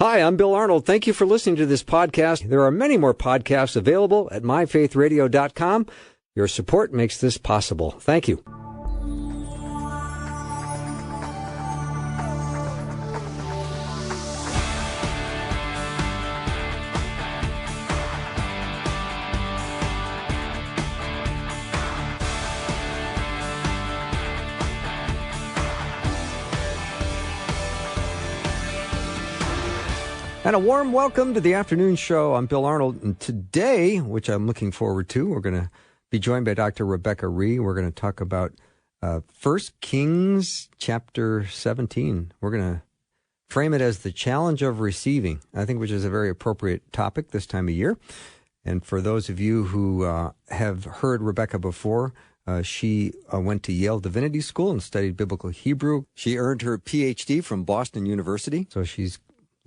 Hi, I'm Bill Arnold. Thank you for listening to this podcast. There are many more podcasts available at myfaithradio.com. Your support makes this possible. Thank you. And a warm welcome to the afternoon show. I'm Bill Arnold, and today, which I'm looking forward to, we're going to be joined by Dr. Rebecca Rhee. We're going to talk about 1 Kings chapter 17. We're going to frame it as the challenge of receiving, I think, which is a very appropriate topic this time of year. And for those of you who have heard Rebecca before, she went to Yale Divinity School and studied Biblical Hebrew. She earned her PhD from Boston University, so she's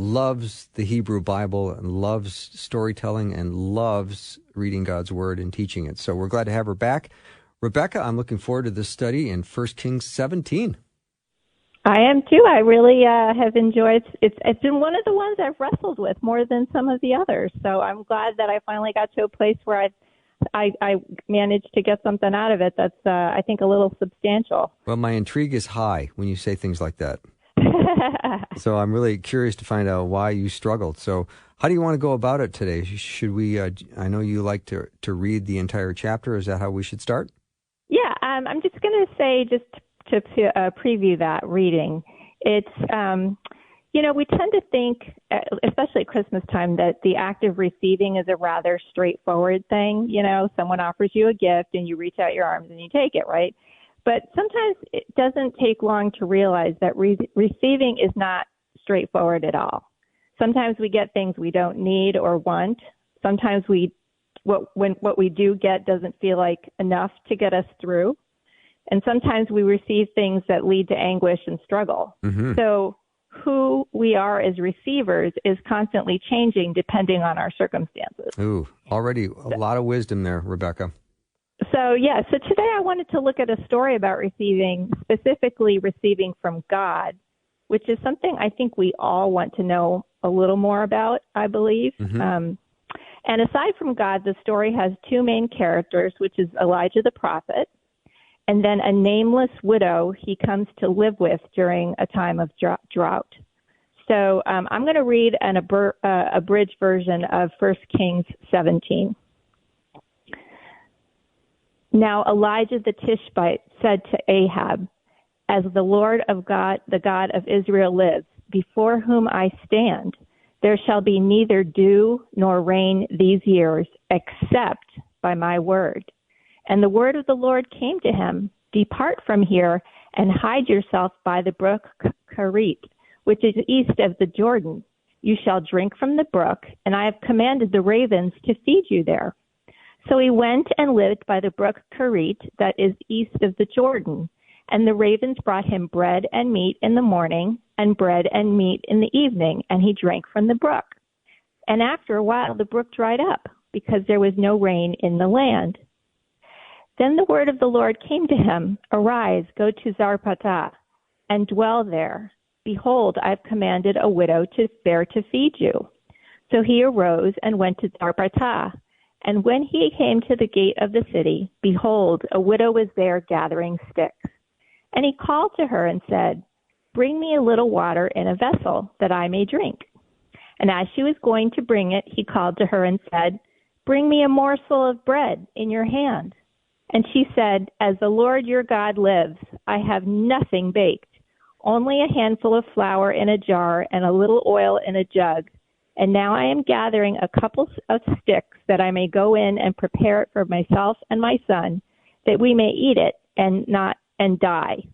loves the Hebrew Bible and loves storytelling and loves reading God's Word and teaching it. So we're glad to have her back. Rebecca, I'm looking forward to this study in 1 Kings 17. I am too. I really have enjoyed it. It's been one of the ones I've wrestled with more than some of the others. So I'm glad that I finally got to a place where I managed to get something out of it that's, I think, a little substantial. Well, my intrigue is high when you say things like that. So I'm really curious to find out why you struggled. So how do you want to go about it today? Should we, I know you like to read the entire chapter. Is that how we should start? Yeah, I'm just going to say, just to preview that reading, it's, we tend to think, especially at Christmas time, that the act of receiving is a rather straightforward thing. Someone offers you a gift and you reach out your arms and you take it, right? But sometimes it doesn't take long to realize that receiving is not straightforward at all. Sometimes we get things we don't need or want. Sometimes what we do get doesn't feel like enough to get us through. And sometimes we receive things that lead to anguish and struggle. Mm-hmm. So who we are as receivers is constantly changing depending on our circumstances. Ooh, already a lot of wisdom there, Rebecca. So today I wanted to look at a story about receiving, specifically receiving from God, which is something I think we all want to know a little more about, I believe. Mm-hmm. And aside from God, the story has two main characters, which is Elijah the prophet, and then a nameless widow he comes to live with during a time of drought. So I'm going to read an abridged version of 1 Kings 17. Now Elijah the Tishbite said to Ahab, "As the Lord of God, the God of Israel lives, before whom I stand, there shall be neither dew nor rain these years, except by my word." And the word of the Lord came to him, "Depart from here and hide yourself by the brook Kerit, which is east of the Jordan. You shall drink from the brook, and I have commanded the ravens to feed you there." So he went and lived by the brook Kerit, that is east of the Jordan. And the ravens brought him bread and meat in the morning, and bread and meat in the evening, and he drank from the brook. And after a while the brook dried up, because there was no rain in the land. Then the word of the Lord came to him, "Arise, go to Zarephath, and dwell there. Behold, I have commanded a widow there to feed you." So he arose and went to Zarephath. And when he came to the gate of the city, behold, a widow was there gathering sticks. And he called to her and said, "Bring me a little water in a vessel, that I may drink." And as she was going to bring it, he called to her and said, "Bring me a morsel of bread in your hand." And she said, "As the Lord your God lives, I have nothing baked, only a handful of flour in a jar and a little oil in a jug. And now I am gathering a couple of sticks that I may go in and prepare it for myself and my son, that we may eat it and die."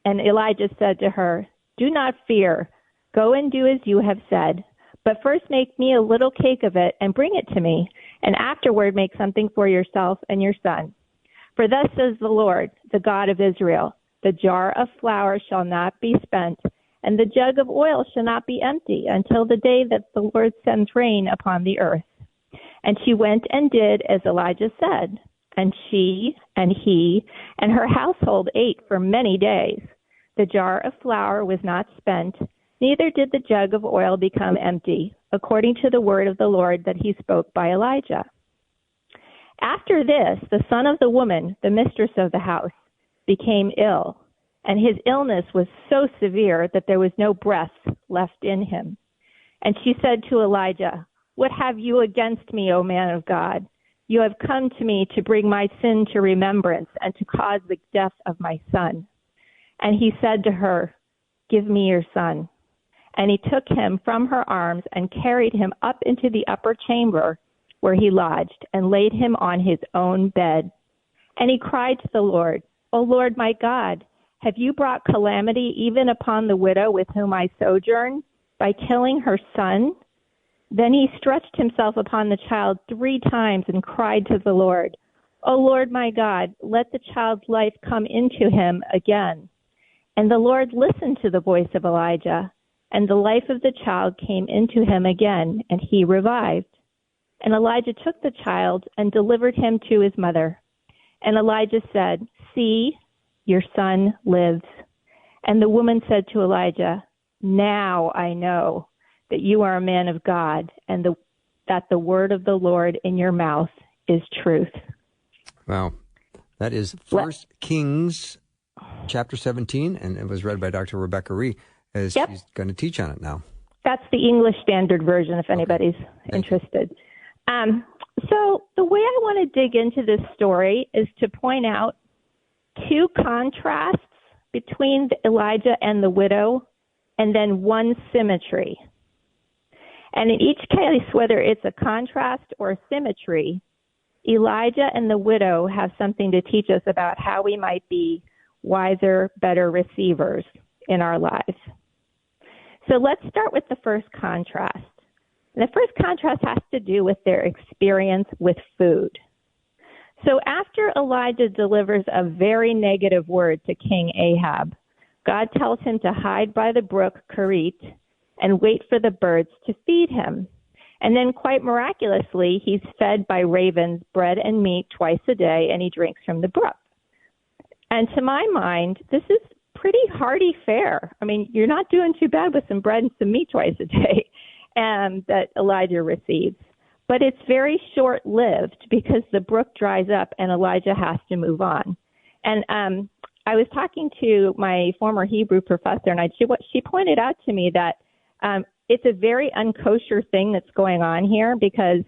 And Elijah said to her, "Do not fear. Go and do as you have said. But first make me a little cake of it and bring it to me, and afterward make something for yourself and your son. For thus says the Lord, the God of Israel, the jar of flour shall not be spent, and the jug of oil shall not be empty until the day that the Lord sends rain upon the earth." And she went and did as Elijah said, and she and he and her household ate for many days. The jar of flour was not spent, neither did the jug of oil become empty, according to the word of the Lord that he spoke by Elijah. After this, the son of the woman, the mistress of the house, became ill, and his illness was so severe that there was no breath left in him. And she said to Elijah, "What have you against me, O man of God? You have come to me to bring my sin to remembrance and to cause the death of my son." And he said to her, "Give me your son." And he took him from her arms and carried him up into the upper chamber where he lodged and laid him on his own bed. And he cried to the Lord, "O Lord my God, have you brought calamity even upon the widow with whom I sojourn by killing her son?" Then he stretched himself upon the child 3 times and cried to the Lord, "O Lord my God, let the child's life come into him again." And the Lord listened to the voice of Elijah, and the life of the child came into him again, and he revived. And Elijah took the child and delivered him to his mother. And Elijah said, "See, your son lives." And the woman said to Elijah, "Now I know that you are a man of God, and that the word of the Lord in your mouth is truth." Wow. That is 1 Kings chapter 17, and it was read by Dr. Rebecca Rhee, as she's going to teach on it now. That's the English Standard Version, if anybody's interested. So the way I want to dig into this story is to point out 2 contrasts between Elijah and the widow, and then 1 symmetry. And in each case, whether it's a contrast or a symmetry, Elijah and the widow have something to teach us about how we might be wiser, better receivers in our lives. So let's start with the first contrast. And the first contrast has to do with their experience with food. So after Elijah delivers a very negative word to King Ahab, God tells him to hide by the brook Kerit and wait for the birds to feed him. And then quite miraculously, he's fed by ravens bread and meat twice a day, and he drinks from the brook. And to my mind, this is pretty hearty fare. I mean, you're not doing too bad with some bread and some meat twice a day that Elijah receives. But it's very short-lived because the brook dries up and Elijah has to move on. And I was talking to my former Hebrew professor, and she pointed out to me that it's a very unkosher thing that's going on here because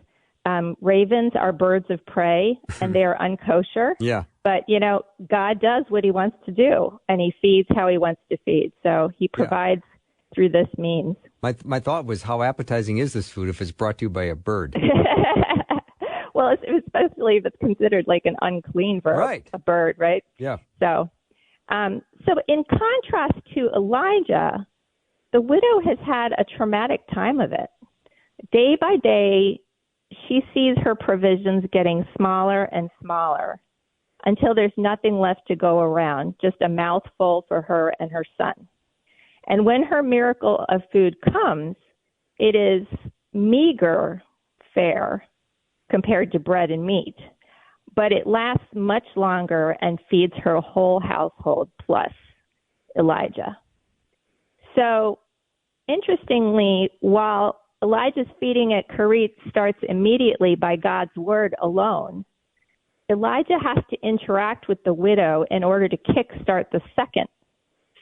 ravens are birds of prey and they are unkosher. Yeah. But, God does what he wants to do, and he feeds how he wants to feed. So he provides through this means. My thought was, how appetizing is this food if it's brought to you by a bird? Well, especially if it's considered like an unclean bird, right. A bird, right? Yeah. So in contrast to Elijah, the widow has had a traumatic time of it. Day by day, she sees her provisions getting smaller and smaller until there's nothing left to go around, just a mouthful for her and her son. And when her miracle of food comes, it is meager fare compared to bread and meat, but it lasts much longer and feeds her whole household plus Elijah. So, interestingly, while Elijah's feeding at Kerit starts immediately by God's word alone, Elijah has to interact with the widow in order to kickstart the second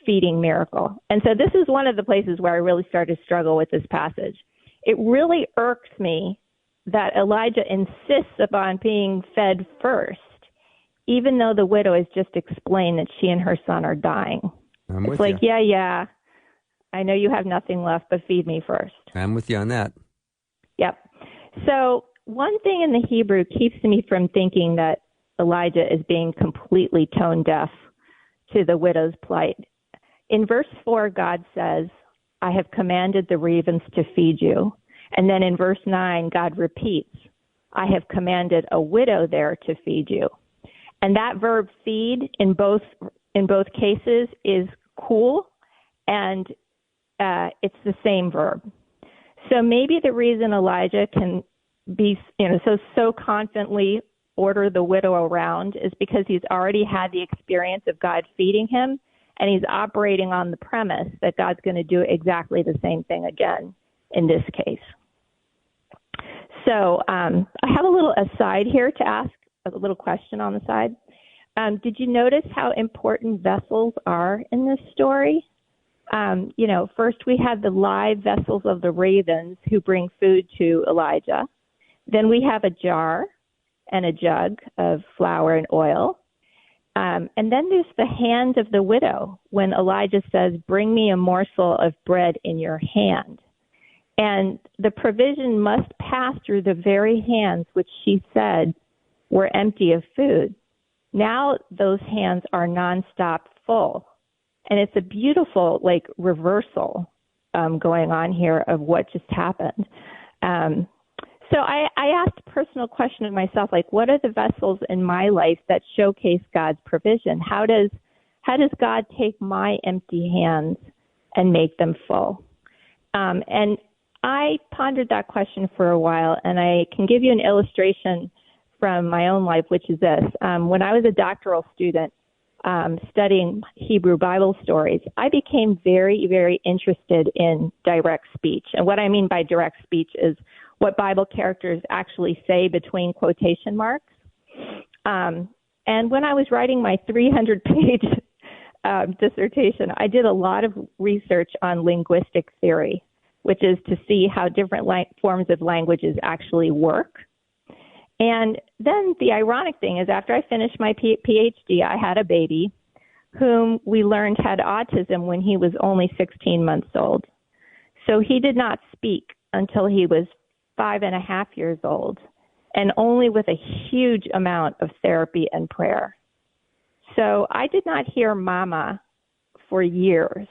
feeding miracle. And so this is one of the places where I really started to struggle with this passage. It really irks me that Elijah insists upon being fed first, even though the widow has just explained that she and her son are dying. It's like, yeah, I know you have nothing left, but feed me first. I'm with you on that. Yep. So one thing in the Hebrew keeps me from thinking that Elijah is being completely tone deaf to the widow's plight. In verse 4, God says, "I have commanded the ravens to feed you." And then in verse 9, God repeats, "I have commanded a widow there to feed you." And that verb feed in both cases is cool, and it's the same verb. So maybe the reason Elijah can be so confidently order the widow around is because he's already had the experience of God feeding him, And he's operating on the premise that God's going to do exactly the same thing again in this case. So I have a little aside here to ask, a little question on the side. Did you notice how important vessels are in this story? First we had the live vessels of the ravens who bring food to Elijah. Then we have a jar and a jug of flour and oil. And then there's the hand of the widow when Elijah says, bring me a morsel of bread in your hand. And the provision must pass through the very hands which she said were empty of food. Now those hands are nonstop full. And it's a beautiful, reversal going on here of what just happened. So I asked a personal question of myself, what are the vessels in my life that showcase God's provision? How does God take my empty hands and make them full? And I pondered that question for a while, and I can give you an illustration from my own life, which is this. When I was a doctoral student studying Hebrew Bible stories, I became very, very interested in direct speech. And what I mean by direct speech is what Bible characters actually say between quotation marks. And when I was writing my 300-page dissertation, I did a lot of research on linguistic theory, which is to see how different forms of languages actually work. And then the ironic thing is after I finished my PhD, I had a baby whom we learned had autism when he was only 16 months old. So he did not speak until he was 5.5 years old, and only with a huge amount of therapy and prayer. So I did not hear mama for years.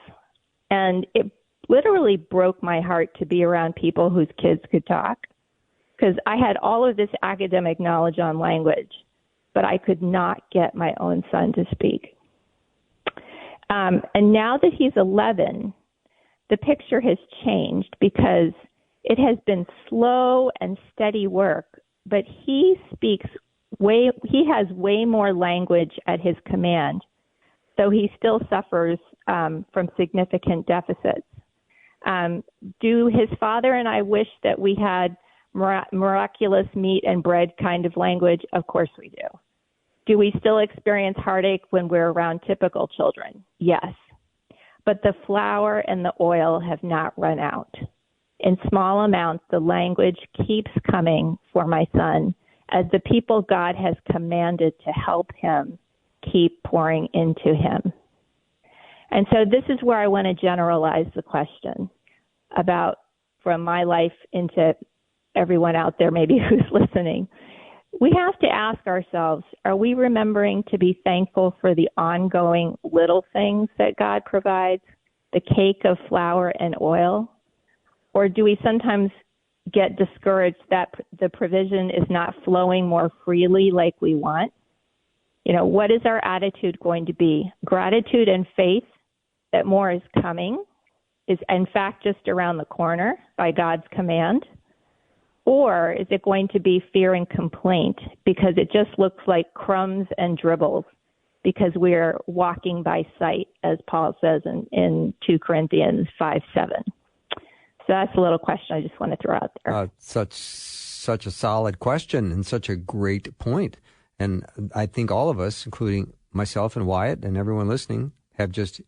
And it literally broke my heart to be around people whose kids could talk, because I had all of this academic knowledge on language, but I could not get my own son to speak. And now that he's 11, the picture has changed because it has been slow and steady work, but he has way more language at his command, though he still suffers from significant deficits. Do his father and I wish that we had miraculous meat and bread kind of language? Of course we do. Do we still experience heartache when we're around typical children? Yes. But the flour and the oil have not run out. In small amounts, the language keeps coming for my son as the people God has commanded to help him keep pouring into him. And so this is where I want to generalize the question about from my life into everyone out there maybe who's listening. We have to ask ourselves, are we remembering to be thankful for the ongoing little things that God provides, the cake of flour and oil? Or do we sometimes get discouraged that the provision is not flowing more freely like we want? What is our attitude going to be? Gratitude and faith that more is coming is in fact just around the corner by God's command? Or is it going to be fear and complaint because it just looks like crumbs and dribbles because we're walking by sight, as Paul says in 2 Corinthians 5:7. So that's a little question I just want to throw out there. Such a solid question and such a great point. And I think all of us, including myself and Wyatt and everyone listening, have just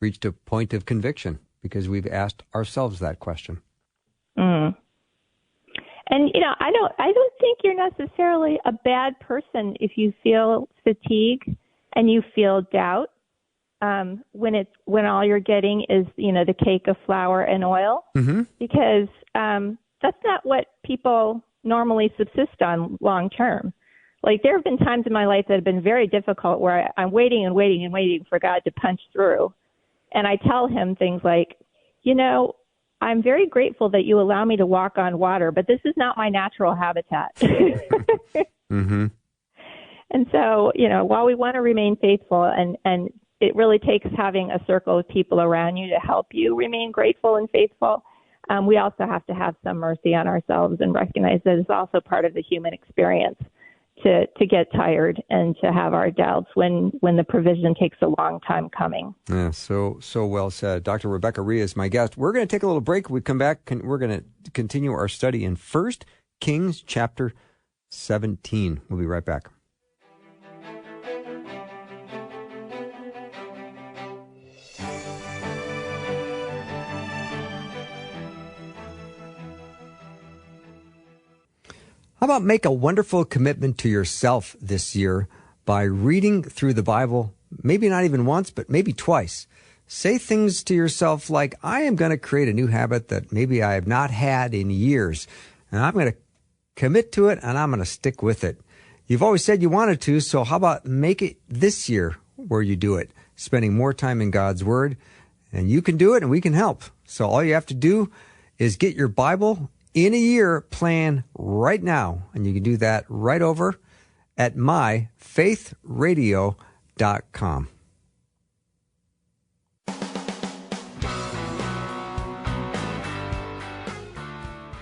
reached a point of conviction because we've asked ourselves that question. Mm. And, I don't think you're necessarily a bad person if you feel fatigue and you feel doubt when all you're getting is, the cake of flour and oil, because that's not what people normally subsist on long term. There have been times in my life that have been very difficult where I'm waiting and waiting and waiting for God to punch through. And I tell him things like, I'm very grateful that you allow me to walk on water, but this is not my natural habitat. Mm-hmm. And so, while we want to remain faithful and it really takes having a circle of people around you to help you remain grateful and faithful, we also have to have some mercy on ourselves and recognize that it's also part of the human experience to get tired and to have our doubts when the provision takes a long time coming. Yeah, so well said. Dr. Rebecca Rhee is my guest. We're going to take a little break. When we come back, we're going to continue our study in 1 Kings chapter 17. We'll be right back. How about make a wonderful commitment to yourself this year by reading through the Bible, maybe not even once, but maybe twice. Say things to yourself like, I am going to create a new habit that maybe I have not had in years, and I'm going to commit to it, and I'm going to stick with it. You've always said you wanted to, so how about make it this year where you do it, spending more time in God's Word, and you can do it, and we can help. So all you have to do is get your Bible in a year plan right now, and you can do that right over at myfaithradio.com.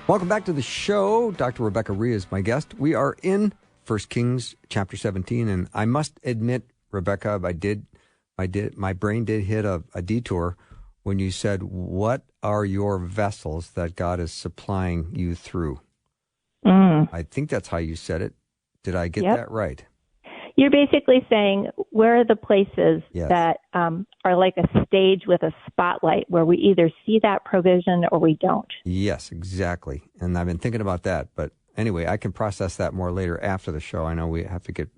Welcome back to the show. Dr. Rebecca Rhee is my guest. We are in 1 Kings chapter 17, and I must admit, Rebecca, my brain did hit a detour when you said, what are your vessels that God is supplying you through? I think that's how you said it. Did I get that right? You're basically saying, where are the places Yes. that are like a stage with a spotlight where we either see that provision or we don't? Yes, exactly. And I've been thinking about that. But anyway, I can process that more later after the show. I know we have to get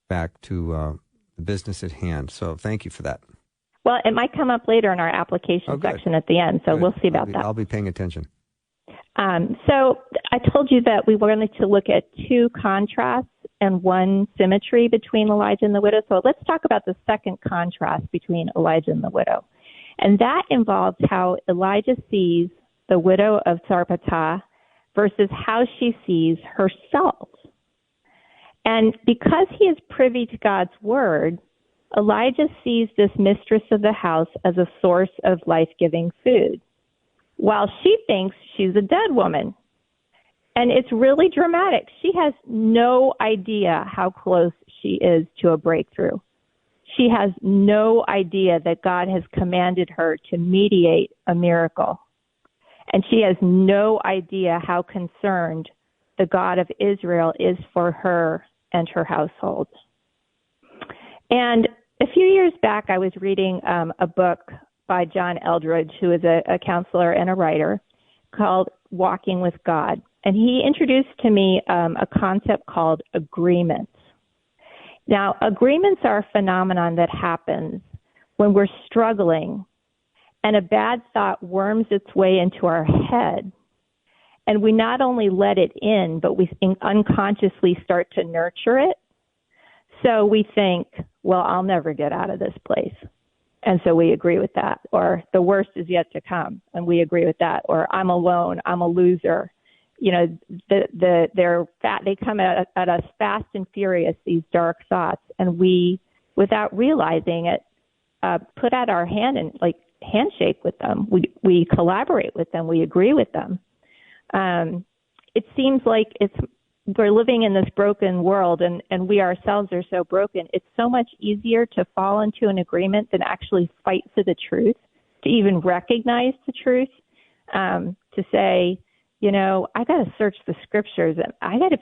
back to the business at hand. So thank you for that. Well, it might come up later in our application section at the end, so we'll see about that. I'll be paying attention. So I told you that we wanted to look at two contrasts and one symmetry between Elijah and the widow. So let's talk about the second contrast between Elijah and the widow. And that involves how Elijah sees the widow of Zarephath versus how she sees herself. And because he is privy to God's word, Elijah sees this mistress of the house as a source of life-giving food, while she thinks she's a dead woman. And it's really dramatic. She has no idea how close she is to a breakthrough. She has no idea that God has commanded her to mediate a miracle. And she has no idea how concerned the God of Israel is for her and her household. And a few years back, I was reading a book by John Eldredge, who is a counselor and a writer, called Walking with God. And he introduced to me a concept called agreements. Now, agreements are a phenomenon that happens when we're struggling and a bad thought worms its way into our head. And we not only let it in, but we unconsciously start to nurture it. So we think, well, I'll never get out of this place. And so we agree with that. Or the worst is yet to come, and we agree with that. Or I'm alone, I'm a loser. You know, they come at us fast and furious, these dark thoughts, and we, without realizing it, put out our hand and handshake with them. We collaborate with them. We agree with them. It seems like we're living in this broken world, and we ourselves are so broken. It's so much easier to fall into an agreement than actually fight for the truth, to even recognize the truth, to say, you know, I got to search the scriptures, and I got to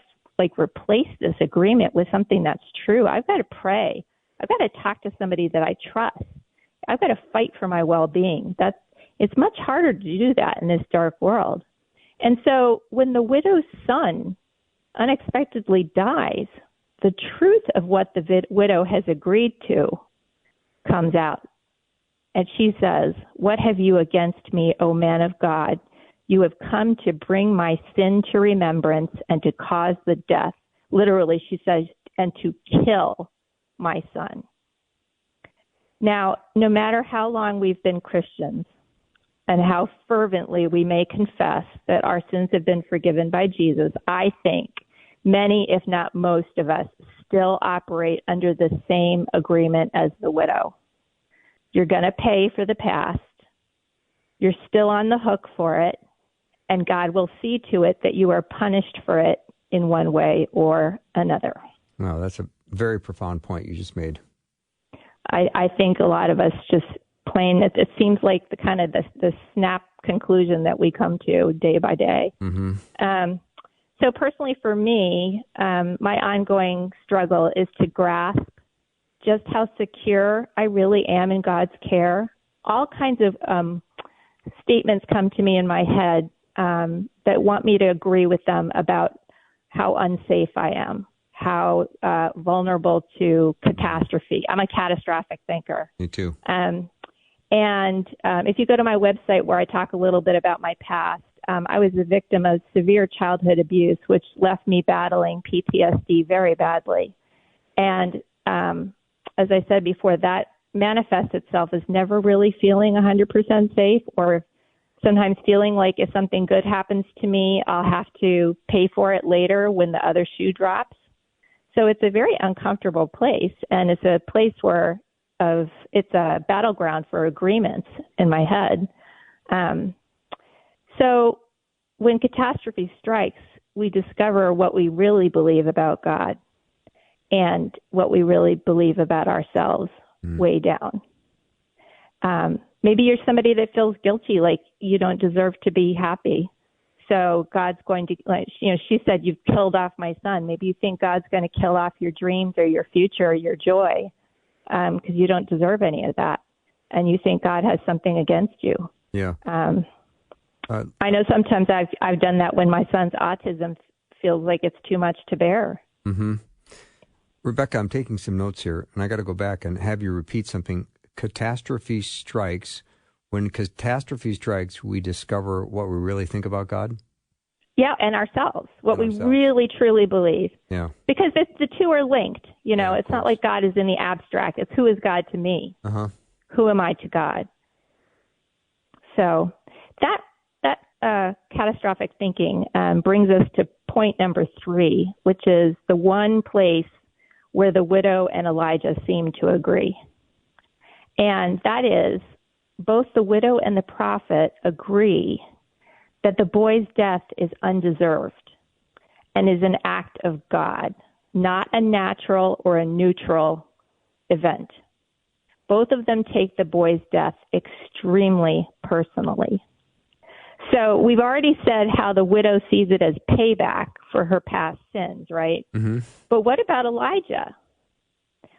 replace this agreement with something that's true. I've got to pray. I've got to talk to somebody that I trust. I've got to fight for my well-being. It's much harder to do that in this dark world. And so when the widow's son unexpectedly dies, the truth of what the widow has agreed to comes out. And she says, "What have you against me, O man of God? You have come to bring my sin to remembrance and to cause the death." Literally, she says, "and to kill my son." Now, no matter how long we've been Christians and how fervently we may confess that our sins have been forgiven by Jesus, I think many, if not most of us, still operate under the same agreement as the widow. You're going to pay for the past. You're still on the hook for it, and God will see to it that you are punished for it in one way or another. Wow, that's a very profound point you just made. I think a lot of us just plain, it seems like the snap conclusion that we come to day by day. Mm-hmm. So personally for me, my ongoing struggle is to grasp just how secure I really am in God's care. All kinds of statements come to me in my head that want me to agree with them about how unsafe I am, how vulnerable to catastrophe. I'm a catastrophic thinker. Me too. And if you go to my website where I talk a little bit about my past, I was a victim of severe childhood abuse, which left me battling PTSD very badly. And as I said before, that manifests itself as never really feeling 100% safe, or sometimes feeling like if something good happens to me, I'll have to pay for it later when the other shoe drops. So it's a very uncomfortable place, and it's a place where it's a battleground for agreements in my head. So when catastrophe strikes, we discover what we really believe about God and what we really believe about ourselves way down. Maybe you're somebody that feels guilty, like you don't deserve to be happy. So God's going to, she said, you've killed off my son. Maybe you think God's going to kill off your dreams or your future or your joy because you don't deserve any of that. And you think God has something against you. Yeah. I know sometimes I've done that when my son's autism feels like it's too much to bear. Mm-hmm. Rebecca, I'm taking some notes here, and I got to go back and have you repeat something. Catastrophe strikes. When catastrophe strikes, we discover what we really think about God? Yeah, and ourselves, what we really, truly believe. Yeah. Because the two are linked. It's not like God is in the abstract. It's who is God to me? Uh-huh. Who am I to God? So that catastrophic thinking brings us to point number 3, which is the one place where the widow and Elijah seem to agree. And that is, both the widow and the prophet agree that the boy's death is undeserved and is an act of God, not a natural or a neutral event. Both of them take the boy's death extremely personally. So we've already said how the widow sees it as payback for her past sins, right? Mm-hmm. But what about Elijah?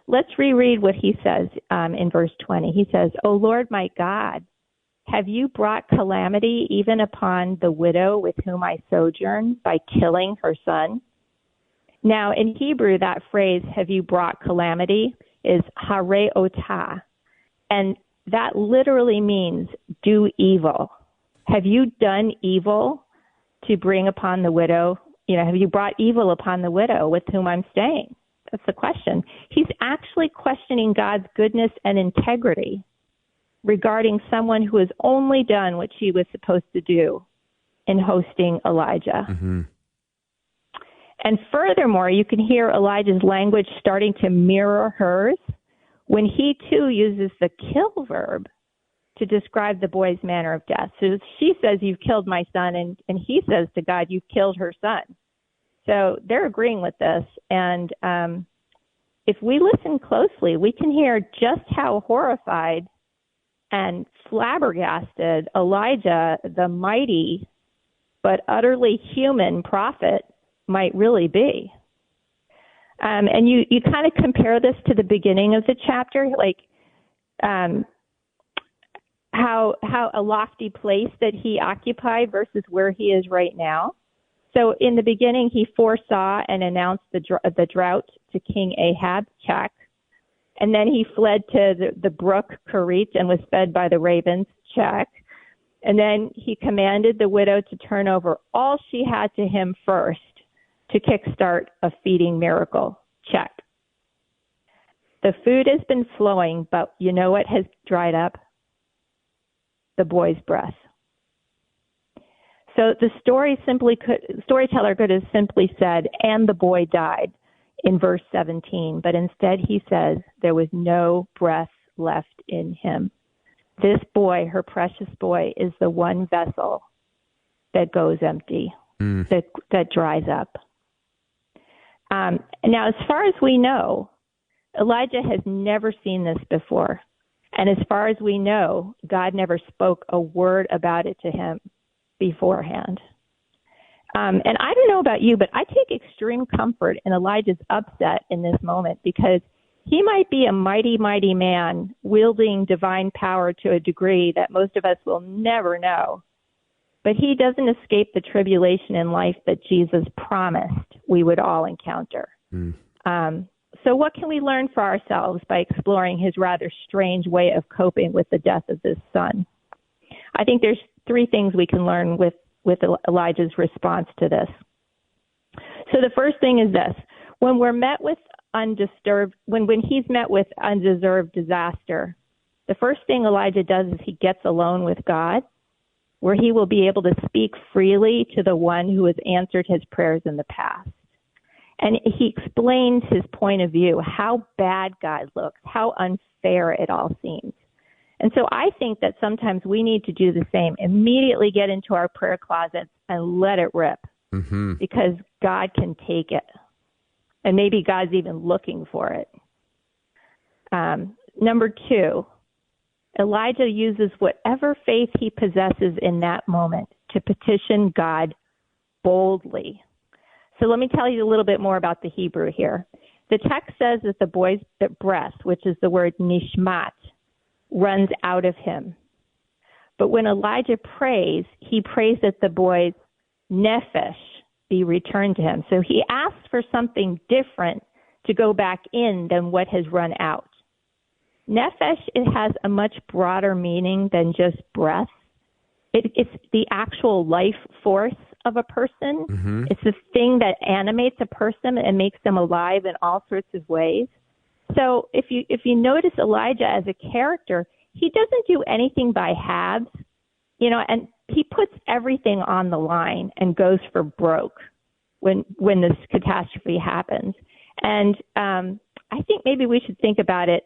Let's reread what he says in verse 20. He says, "O Lord my God, have you brought calamity even upon the widow with whom I sojourn by killing her son?" Now, in Hebrew, that phrase, "have you brought calamity," is hare otah, and that literally means do evil. Have you done evil to bring upon the widow? Have you brought evil upon the widow with whom I'm staying? That's the question. He's actually questioning God's goodness and integrity regarding someone who has only done what she was supposed to do in hosting Elijah. Mm-hmm. And furthermore, you can hear Elijah's language starting to mirror hers when he too uses the kill verb to describe the boy's manner of death. So she says, "You've killed my son," and he says to God, "You've killed her son." So they're agreeing with this. And if we listen closely, we can hear just how horrified and flabbergasted Elijah, the mighty but utterly human prophet, might really be. And you kind of compare this to the beginning of the chapter, like how a lofty place that he occupied versus where he is right now. So in the beginning, he foresaw and announced the drought to King Ahab, check. And then he fled to the brook Kerit and was fed by the ravens, check. And then he commanded the widow to turn over all she had to him first to kickstart a feeding miracle, check. The food has been flowing, but you know what has dried up? The boy's breath. So the storyteller could have simply said, "and the boy died," in verse 17, but instead he says there was no breath left in him. This boy, her precious boy, is the one vessel that goes empty, that dries up. Now, as far as we know, Elijah has never seen this before. And as far as we know, God never spoke a word about it to him beforehand. And I don't know about you, but I take extreme comfort in Elijah's upset in this moment, because he might be a mighty, mighty man wielding divine power to a degree that most of us will never know. But he doesn't escape the tribulation in life that Jesus promised we would all encounter. So what can we learn for ourselves by exploring his rather strange way of coping with the death of his son? I think there's three things we can learn with Elijah's response to this. So the first thing is this: when we're met with when he's met with undeserved disaster, the first thing Elijah does is he gets alone with God, where he will be able to speak freely to the one who has answered his prayers in the past. And he explains his point of view, how bad God looks, how unfair it all seems. And so I think that sometimes we need to do the same. Immediately get into our prayer closets and let it rip, because God can take it. And maybe God's even looking for it. Number two, Elijah uses whatever faith he possesses in that moment to petition God boldly. So let me tell you a little bit more about the Hebrew here. The text says that the boy's breath, which is the word nishmat, runs out of him. But when Elijah prays, he prays that the boy's nephesh be returned to him. So he asks for something different to go back in than what has run out. Nephesh, it has a much broader meaning than just breath. It's the actual life force of a person. It's the thing that animates a person and makes them alive in all sorts of ways. So if you notice Elijah as a character, he doesn't do anything by halves, and he puts everything on the line and goes for broke when this catastrophe happens. And I think maybe we should think about it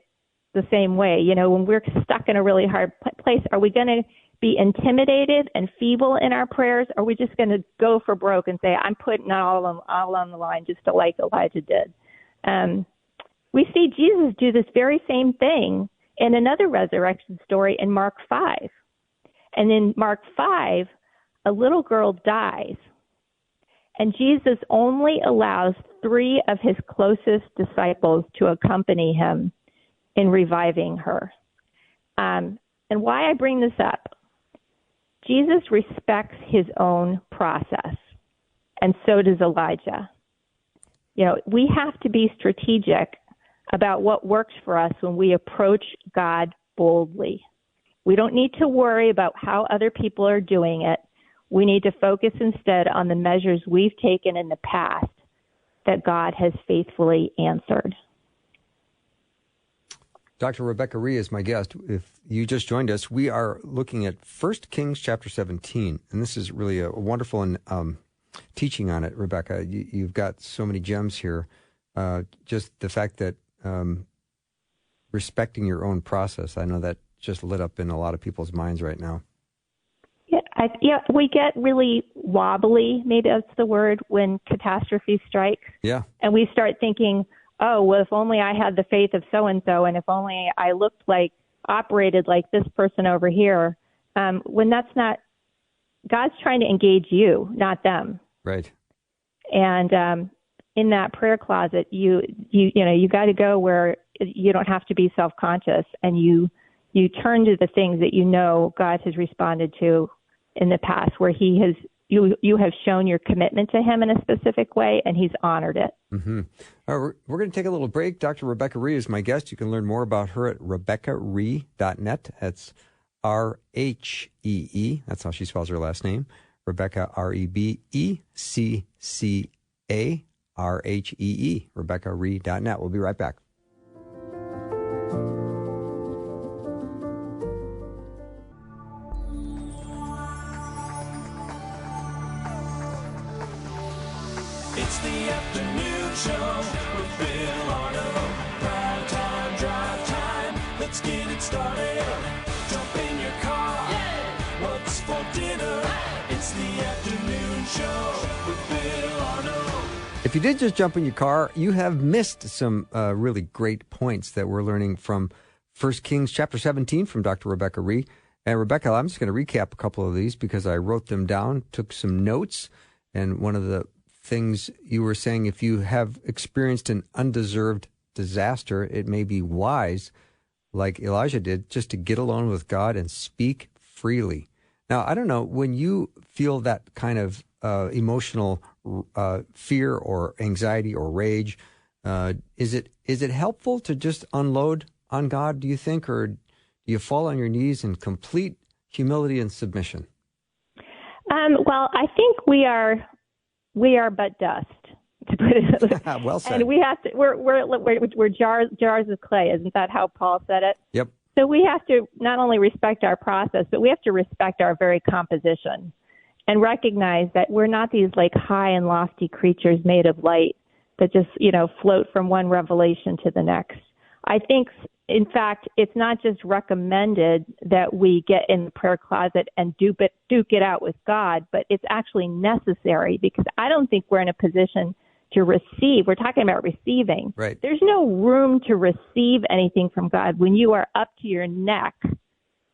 the same way. When we're stuck in a really hard place, are we going to be intimidated and feeble in our prayers? Or are we just going to go for broke and say, I'm putting all on the line, just like Elijah did? We see Jesus do this very same thing in another resurrection story in Mark 5. And in Mark 5, a little girl dies, and Jesus only allows 3 of his closest disciples to accompany him in reviving her. And why I bring this up, Jesus respects his own process, and so does Elijah. We have to be strategic about what works for us when we approach God boldly. We don't need to worry about how other people are doing it. We need to focus instead on the measures we've taken in the past that God has faithfully answered. Dr. Rebecca Rhee is my guest. If you just joined us, we are looking at 1 Kings chapter 17, and this is really a wonderful teaching on it, Rebecca. You've got so many gems here. Just the fact that respecting your own process, I know that just lit up in a lot of people's minds right now. Yeah, we get really wobbly, maybe that's the word, when catastrophe strikes. Yeah. And we start thinking, oh, well, if only I had the faith of so-and-so, and if only I operated like this person over here, when that's not, God's trying to engage you, not them. Right. And in that prayer closet, you got to go where you don't have to be self-conscious, and you turn to the things that God has responded to in the past, where you have shown your commitment to him in a specific way, and he's honored it. Mm-hmm. We're going to take a little break. Dr. Rebecca Rhee is my guest. You can learn more about her at RebeccaRhee.net. That's R-H-E-E. That's how she spells her last name. Rebecca, R-E-B-E-C-C-A-R-H-E-E. RebeccaRhee.net. We'll be right back. It's the afternoon show with Bill Arnold. Prime time, drive time. Let's get it started. Jump in your car. Yeah. What's for dinner? Hey. It's the afternoon show with Bill Arnold. If you did just jump in your car, you have missed some really great points that we're learning from 1 Kings chapter 17 from Dr. Rebecca Rhee. And Rebecca, I'm just going to recap a couple of these because I wrote them down, took some notes. And one of the things you were saying, if you have experienced an undeserved disaster, it may be wise, like Elijah did, just to get alone with God and speak freely. Now, I don't know, when you feel that kind of emotional fear or anxiety or rage, is it helpful to just unload on God, do you think, or do you fall on your knees in complete humility and submission? Well, I think we are but dust, to put it. Well said. And we have to. We're jars of clay. Isn't that how Paul said it? Yep. So we have to not only respect our process, but we have to respect our very composition and recognize that we're not these like high and lofty creatures made of light that just, float from one revelation to the next. I think, in fact, it's not just recommended that we get in the prayer closet and duke it out with God, but it's actually necessary because I don't think we're in a position to receive. We're talking about receiving. Right. There's no room to receive anything from God when you are up to your neck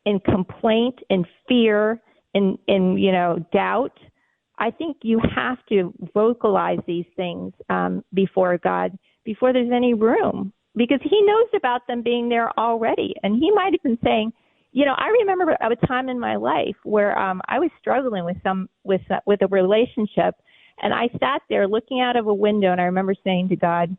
in complaint, in fear, in doubt. I think you have to vocalize these things before God before there's any room, because he knows about them being there already. And he might have been saying, I remember a time in my life where I was struggling with a relationship, and I sat there looking out of a window, and I remember saying to God,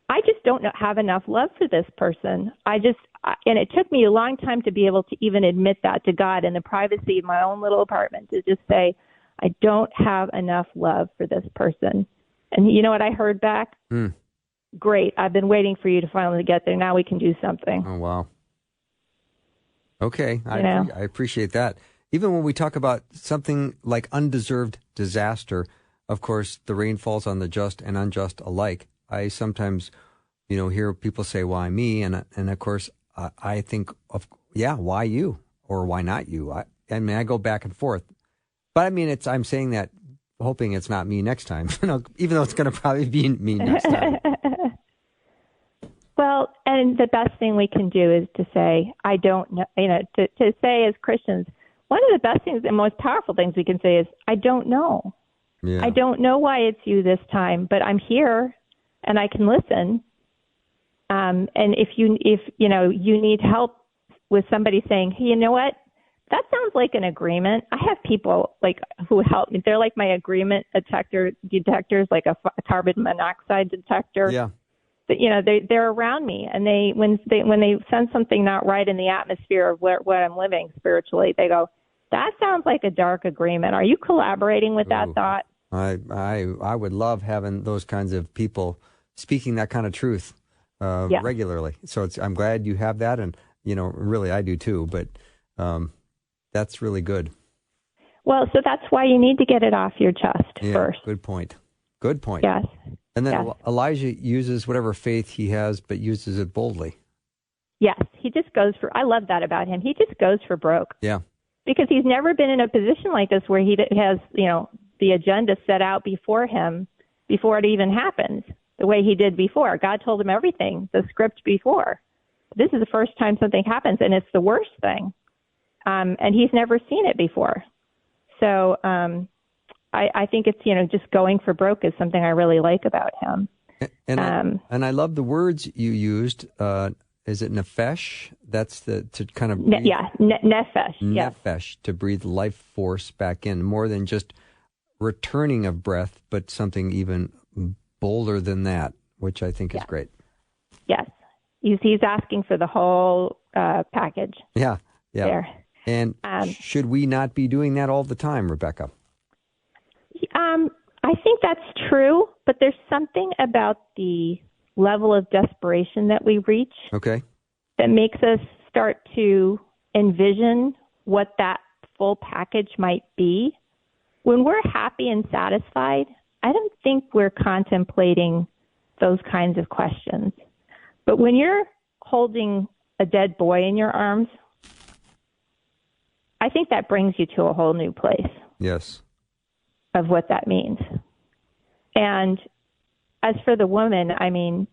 I just don't have enough love for this person. And it took me a long time to be able to even admit that to God in the privacy of my own little apartment, to just say, I don't have enough love for this person. And you know what I heard back? Great. I've been waiting for you to finally get there. Now we can do something. Oh, wow. Okay. I appreciate that. Even when we talk about something like undeserved disaster, of course, the rain falls on the just and unjust alike. I sometimes, hear people say, why me? And of course, I think why you? Or why not you? I go back and forth. But I'm saying that hoping it's not me next time, even though it's going to probably be me next time. Well, and the best thing we can do is to say, I don't know, to say as Christians, one of the best things and most powerful things we can say is, I don't know. Yeah. I don't know why it's you this time, but I'm here and I can listen. And if you need help with somebody saying, hey, you know what? That sounds like an agreement. I have people who help me. They're like my agreement detectors, like a carbon monoxide detector. Yeah. But, they're around me, and when they sense something not right in the atmosphere of where I'm living spiritually, they go, that sounds like a dark agreement. Are you collaborating with that thought? I would love having those kinds of people speaking that kind of truth regularly. So I'm glad you have that, and really I do too. But that's really good. Well, so that's why you need to get it off your chest first. Good point. Good point. Yes. And then Elijah uses whatever faith he has, but uses it boldly. Yes, he just goes for. I love that about him. He just goes for broke. Yeah. Because he's never been in a position like this where he has, the agenda set out before him before it even happens, the way he did before. God told him everything, the script before. This is the first time something happens, and it's the worst thing. And he's never seen it before. So I think it's, just going for broke is something I really like about him. And I love the words you used. Is it nefesh? That's to kind of breathe, nefesh. Nefesh, to breathe life force back in, more than just returning of breath, but something even bolder than that, which I think is great. Yes, he's asking for the whole package. Yeah. There. And should we not be doing that all the time, Rebecca? I think that's true, but there's something about the level of desperation that we reach that makes us start to envision what that full package might be. When we're happy and satisfied, I don't think we're contemplating those kinds of questions. But when you're holding a dead boy in your arms, I think that brings you to a whole new place. Yes. Of what that means. And as for the woman, I mean,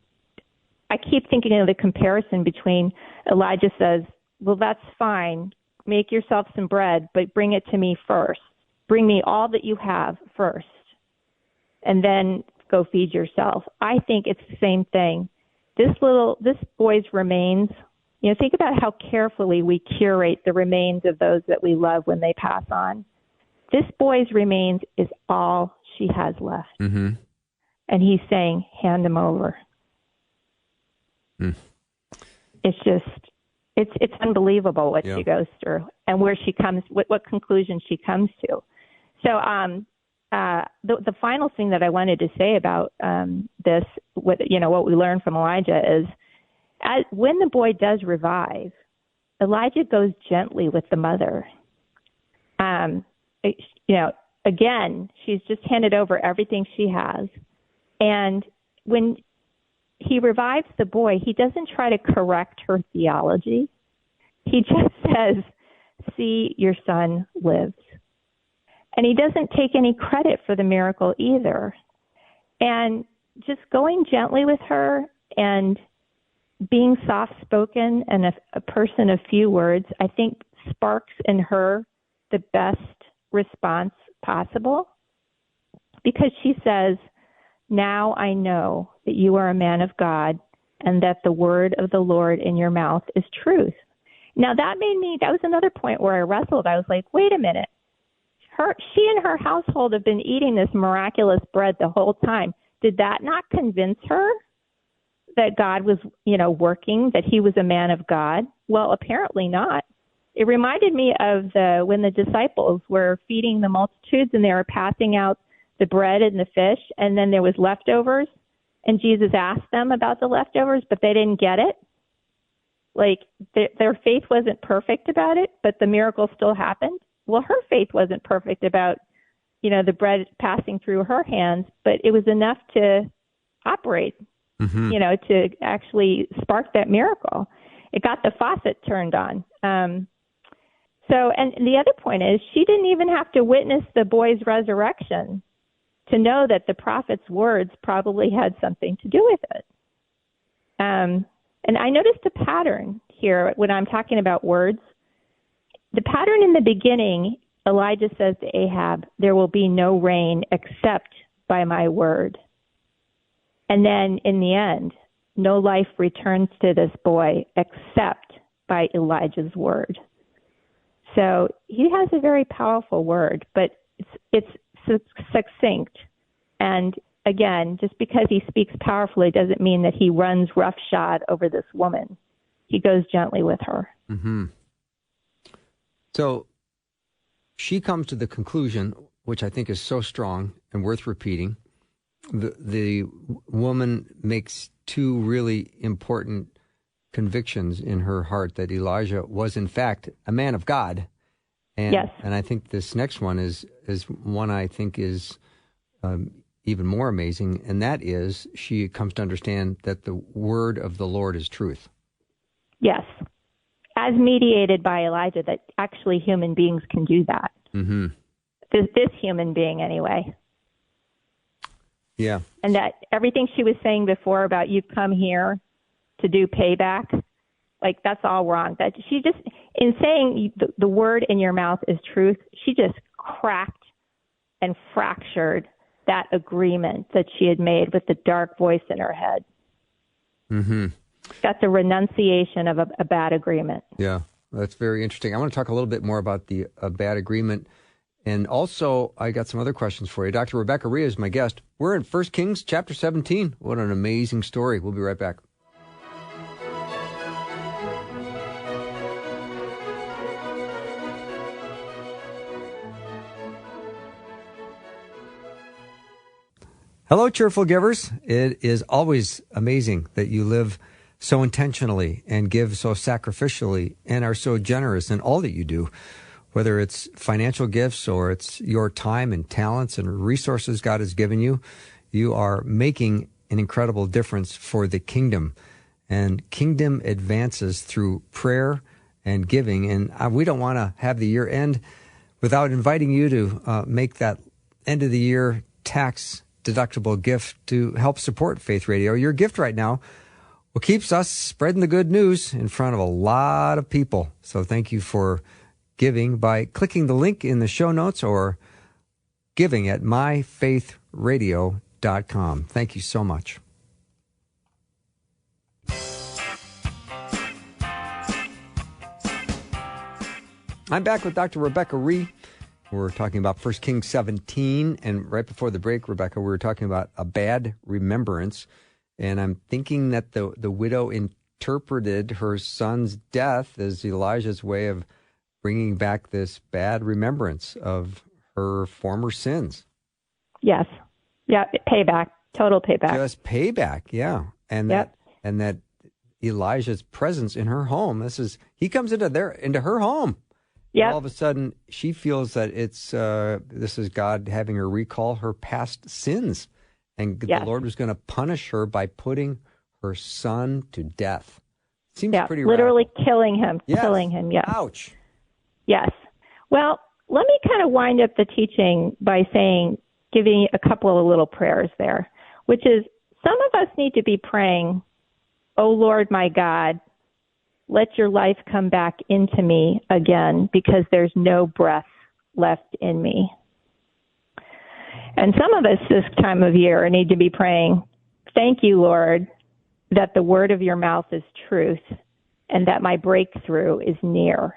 I keep thinking of the comparison between Elijah says, well, that's fine. Make yourself some bread, but bring it to me first. Bring me all that you have first, and then go feed yourself. I think it's the same thing. This boy's remains, think about how carefully we curate the remains of those that we love when they pass on. This boy's remains is all she has left. Mm-hmm. And he's saying, hand him over. It's just, it's unbelievable what she goes through and where she comes, what conclusion she comes to. So, the final thing that I wanted to say about this, what we learned from Elijah is, when the boy does revive, Elijah goes gently with the mother. Again, she's just handed over everything she has, and when he revives the boy, he doesn't try to correct her theology. He just says, "See, your son lives." And he doesn't take any credit for the miracle either. And just going gently with her and being soft-spoken and a person of few words, I think sparks in her the best response possible. Because she says, now I know that you are a man of God and that the word of the Lord in your mouth is truth. Now that was another point where I wrestled. I was like, wait a minute. She and her household have been eating this miraculous bread the whole time. Did that not convince her that God was, working, that he was a man of God? Well, apparently not. It reminded me of when the disciples were feeding the multitudes and they were passing out the bread and the fish, and then there was leftovers, and Jesus asked them about the leftovers, but they didn't get it. Like, their faith wasn't perfect about it, but the miracle still happened. Well, her faith wasn't perfect about, the bread passing through her hands, but it was enough to operate, to actually spark that miracle. It got the faucet turned on. And the other point is she didn't even have to witness the boy's resurrection to know that the prophet's words probably had something to do with it. And I noticed a pattern here when I'm talking about words. The pattern in the beginning, Elijah says to Ahab, there will be no rain except by my word. And then in the end, no life returns to this boy except by Elijah's word. So he has a very powerful word, but it's succinct. And again, just because he speaks powerfully doesn't mean that he runs roughshod over this woman. He goes gently with her. Mm-hmm. So she comes to the conclusion, which I think is so strong and worth repeating. The woman makes two really important convictions in her heart that Elijah was, in fact, a man of God. And, yes. And I think this next one is one I think is even more amazing, and that is she comes to understand that the word of the Lord is truth. Yes. As mediated by Elijah, that actually human beings can do that. Mm-hmm. This human being, anyway. Yeah. And that everything she was saying before about you've come here to do payback, like that's all wrong. That she just, in saying the word in your mouth is truth, she just cracked and fractured that agreement that she had made with the dark voice in her head. Mm-hmm. That's a renunciation of a bad agreement. Yeah, that's very interesting. I want to talk a little bit more about the bad agreement. And also, I got some other questions for you. Dr. Rebecca Rhee is my guest. We're in 1 Kings chapter 17. What an amazing story. We'll be right back. Hello, cheerful givers. It is always amazing that you live so intentionally and give so sacrificially and are so generous in all that you do, whether it's financial gifts or it's your time and talents and resources God has given you. You are making an incredible difference for the kingdom. And kingdom advances through prayer and giving. And we don't want to have the year end without inviting you to make that end of the year tax tax-deductible gift to help support Faith Radio. Your gift right now keeps us spreading the good news in front of a lot of people. So thank you for giving by clicking the link in the show notes or giving at myfaithradio.com. Thank you so much. I'm back with Dr. Rebecca Rhee. We're talking about 1 Kings 17, and right before the break, Rebecca, we were talking about a bad remembrance, and I'm thinking that the widow interpreted her son's death as Elijah's way of bringing back this bad remembrance of her former sins. Yes. Yeah, payback, total payback. Just payback, yeah. And that Elijah's presence in her home, he comes into her home. Yeah. All of a sudden, she feels that this is God having her recall her past sins, and the Lord was going to punish her by putting her son to death. Seems pretty literally radical. killing him. Yes. Killing him. Yes. Ouch. Yes. Well, let me kind of wind up the teaching by giving a couple of little prayers there, which is some of us need to be praying, "Oh Lord, my God, let your life come back into me again because there's no breath left in me." And some of us this time of year need to be praying, "Thank you, Lord, that the word of your mouth is truth and that my breakthrough is near."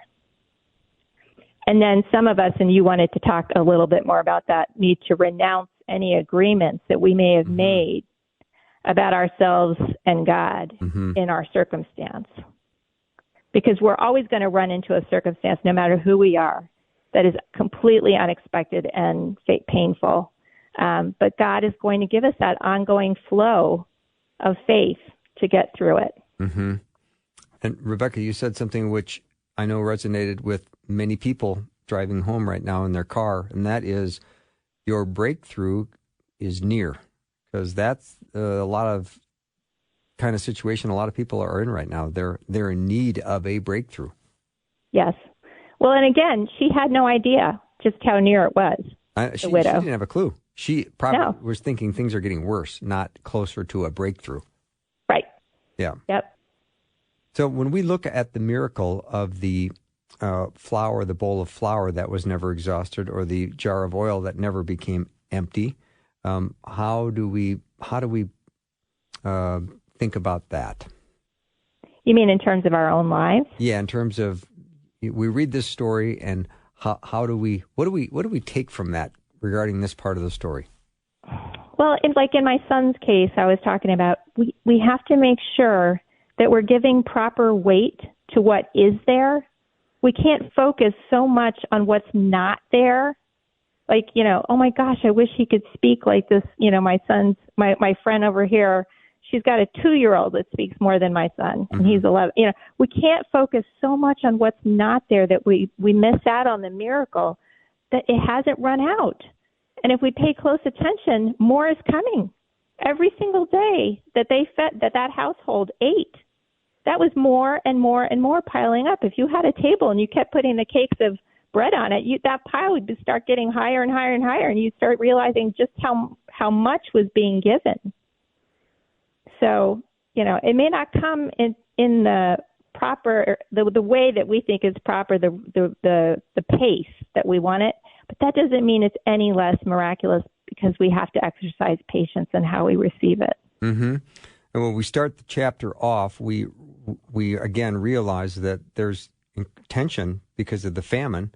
And then some of us, and you wanted to talk a little bit more about that, need to renounce any agreements that we may have made about ourselves and God in our circumstance. Because we're always going to run into a circumstance, no matter who we are, that is completely unexpected and painful. But God is going to give us that ongoing flow of faith to get through it. Mm-hmm. And Rebecca, you said something which I know resonated with many people driving home right now in their car, and that is your breakthrough is near. Because that's a lot of kind of situation a lot of people are in right now. They're in need of a breakthrough. Yes. Well, and again, she had no idea just how near it was. She didn't have a clue. She probably was thinking things are getting worse, not closer to a breakthrough. Right. Yeah. Yep. So when we look at the miracle of the flour, the bowl of flour that was never exhausted, or the jar of oil that never became empty, how do we think about that? You mean in terms of our own lives? Yeah, in terms of we read this story, and what do we take from that regarding this part of the story? Well, in my son's case, I was talking about we have to make sure that we're giving proper weight to what is there. We can't focus so much on what's not there. Like, oh my gosh, I wish he could speak like this. My friend over here, she's got a 2-year-old that speaks more than my son, and he's 11. We can't focus so much on what's not there that we miss out on the miracle that it hasn't run out. And if we pay close attention, more is coming. Every single day that they fed, that household ate, that was more and more and more piling up. If you had a table and you kept putting the cakes of bread on it, that pile would start getting higher and higher and higher, and you'd start realizing just how much was being given. So, it may not come in the proper, the way that we think is proper, the pace that we want it, but that doesn't mean it's any less miraculous, because we have to exercise patience in how we receive it. Mm-hmm. And when we start the chapter off, we again realize that there's tension because of the famine,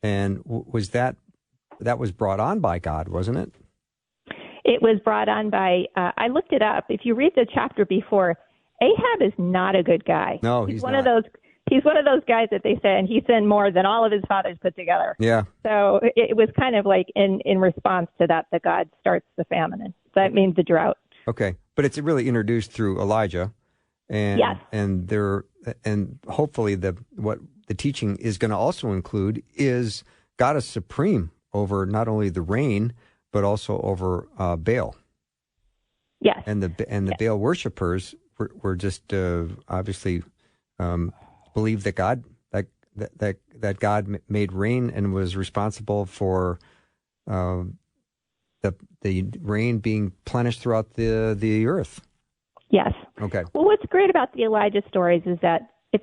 and was that was brought on by God, wasn't it? It was brought on by, I looked it up. If you read the chapter before, Ahab is not a good guy. No, he's one not. He's one of those guys that they say, and he sinned more than all of his fathers put together. Yeah. So it was kind of like in response to that God starts the famine. That means the drought. Okay. But it's really introduced through Elijah. And, yes. And hopefully what the teaching is going to also include is God is supreme over not only the rain, but also over Baal. Yes. And the Baal worshipers were just obviously believed that God that God made rain and was responsible for that the rain being plenished throughout the earth. Yes. Okay. Well, what's great about the Elijah stories is that it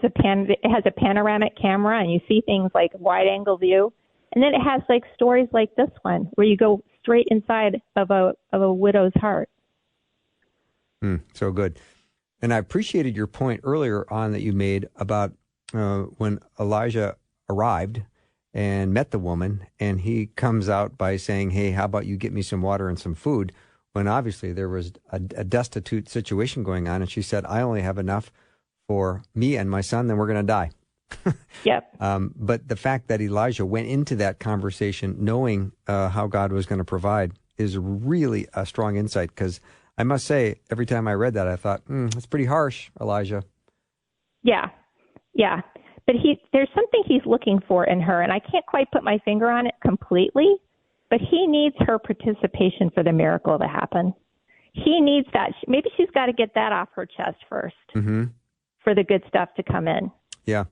has a panoramic camera, and you see things like wide angle view, and then it has like stories like this one where you go straight inside of a widow's heart. So good. And I appreciated your point earlier on that you made about when Elijah arrived and met the woman, and he comes out by saying, "Hey, how about you get me some water and some food?" When obviously there was a destitute situation going on, and she said, "I only have enough for me and my son, then we're going to die." Yep. But the fact that Elijah went into that conversation knowing how God was going to provide is really a strong insight, because I must say, every time I read that, I thought, that's pretty harsh, Elijah. Yeah. But there's something he's looking for in her, and I can't quite put my finger on it completely, but he needs her participation for the miracle to happen. He needs that. Maybe she's got to get that off her chest first for the good stuff to come in. Yeah.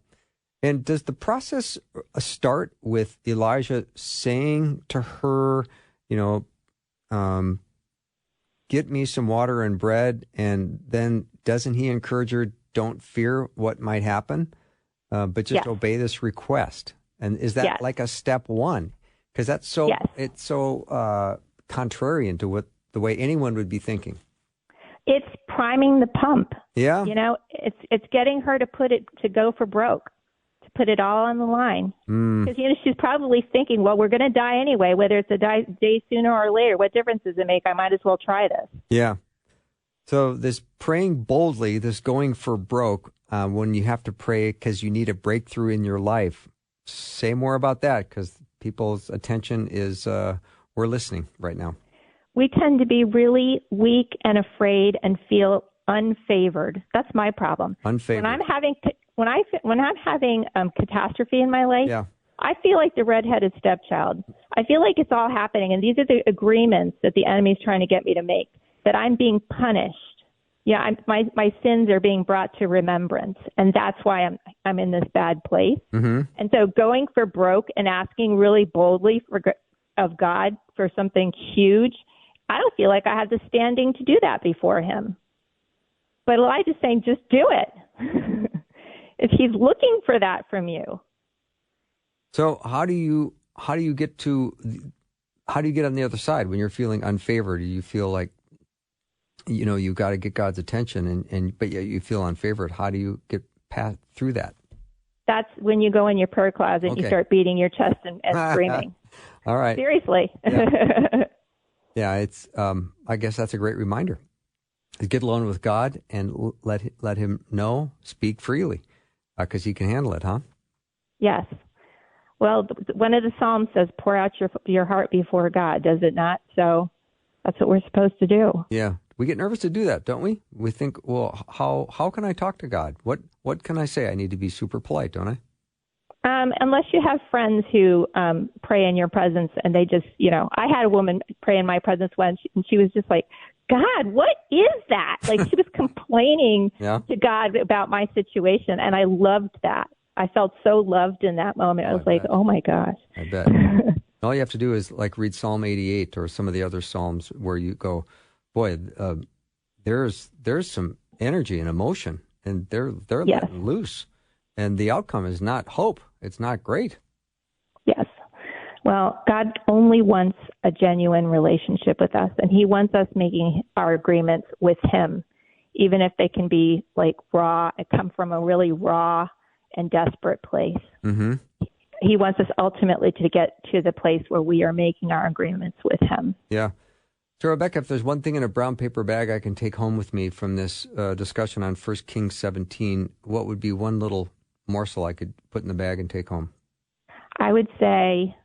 And does the process start with Elijah saying to her, get me some water and bread, and then doesn't he encourage her, don't fear what might happen, but just obey this request? And is that like a step one? Because that's it's so contrarian to the way anyone would be thinking. It's priming the pump. Yeah. It's getting her to go for broke, to put it all on the line. Because, she's probably thinking, well, we're going to die anyway, whether it's a day sooner or later. What difference does it make? I might as well try this. Yeah. So this praying boldly, this going for broke, when you have to pray because you need a breakthrough in your life, say more about that, because people's attention is, we're listening right now. We tend to be really weak and afraid and feel unfavored. That's my problem. Unfavored. When I'm having catastrophe in my life, I feel like the redheaded stepchild. I feel like it's all happening, and these are the agreements that the enemy's trying to get me to make, that I'm being punished. Yeah, my sins are being brought to remembrance, and that's why I'm in this bad place. And so going for broke and asking really boldly of God for something huge, I don't feel like I have the standing to do that before him. But Elijah's saying, just do it. If he's looking for that from you. So how do you get on the other side when you're feeling unfavored? Do you feel like, you've got to get God's attention, but yet you feel unfavored? How do you get past through that? That's when you go in your prayer closet and you start beating your chest and screaming. All right. Seriously. Yeah, it's. I guess that's a great reminder. Get alone with God and let him know. Speak freely, because he can handle it, huh? Yes. Well, one of the Psalms says, "Pour out your heart before God," does it not? So that's what we're supposed to do. Yeah, we get nervous to do that, don't we? We think, well, how can I talk to God? What can I say? I need to be super polite, don't I? Unless you have friends who pray in your presence, and they just, I had a woman pray in my presence once, and she was just like, God, what is that? Like, she was complaining to God about my situation, and I loved that. I felt so loved in that moment. I was like, oh my gosh. I bet. All you have to do is read Psalm 88 or some of the other Psalms where you go, boy, there's some energy and emotion, and they're letting loose. And the outcome is not hope. It's not great. Yes. Well, God only wants a genuine relationship with us, and he wants us making our agreements with him, even if they can be raw, come from a really raw and desperate place. Mm-hmm. He wants us ultimately to get to the place where we are making our agreements with him. Yeah. So, Rebecca, if there's one thing in a brown paper bag I can take home with me from this discussion on 1 Kings 17, what would be one little morsel I could put in the bag and take home? I would say,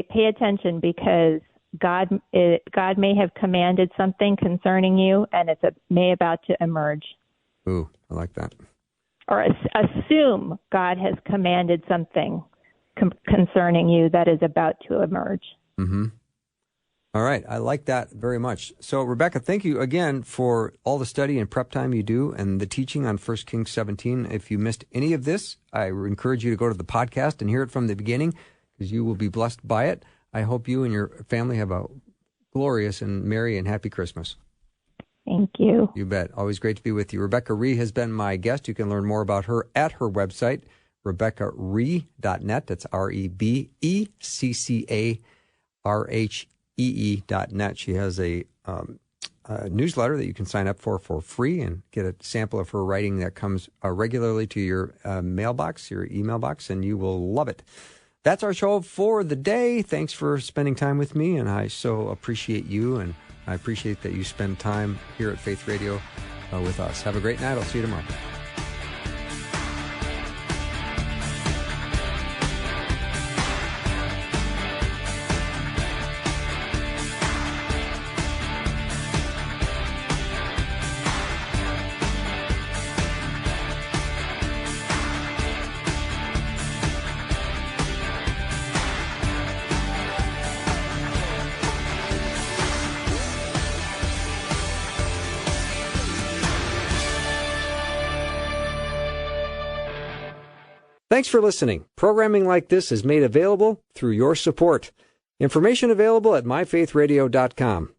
pay attention, because God may have commanded something concerning you, and it's may about to emerge. Ooh, I like that. Or assume God has commanded something concerning you that is about to emerge. Mm-hmm. All right. I like that very much. So, Rebecca, thank you again for all the study and prep time you do and the teaching on 1 Kings 17. If you missed any of this, I encourage you to go to the podcast and hear it from the beginning, because you will be blessed by it. I hope you and your family have a glorious and merry and happy Christmas. Thank you. You bet. Always great to be with you. Rebecca Rhee has been my guest. You can learn more about her at her website, RebeccaRhee.net. That's RebeccaRhee.net. She has a newsletter that you can sign up for free and get a sample of her writing that comes regularly to your mailbox, your email box, and you will love it. That's our show for the day. Thanks for spending time with me, and I so appreciate you, and I appreciate that you spend time here at Faith Radio with us. Have a great night. I'll see you tomorrow. Thanks for listening. Programming like this is made available through your support. Information available at myfaithradio.com.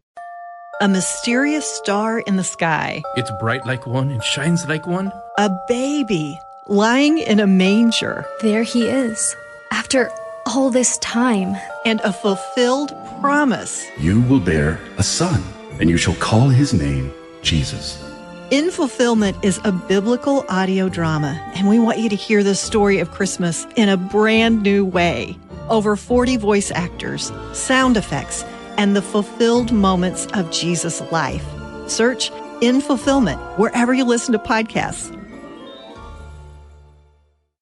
A mysterious star in the sky. It's bright like one and shines like one. A baby lying in a manger. There he is, after all this time. And a fulfilled promise. You will bear a son, and you shall call his name Jesus. In Fulfillment is a biblical audio drama, and we want you to hear the story of Christmas in a brand new way. Over 40 voice actors, sound effects, and the fulfilled moments of Jesus' life. Search In Fulfillment wherever you listen to podcasts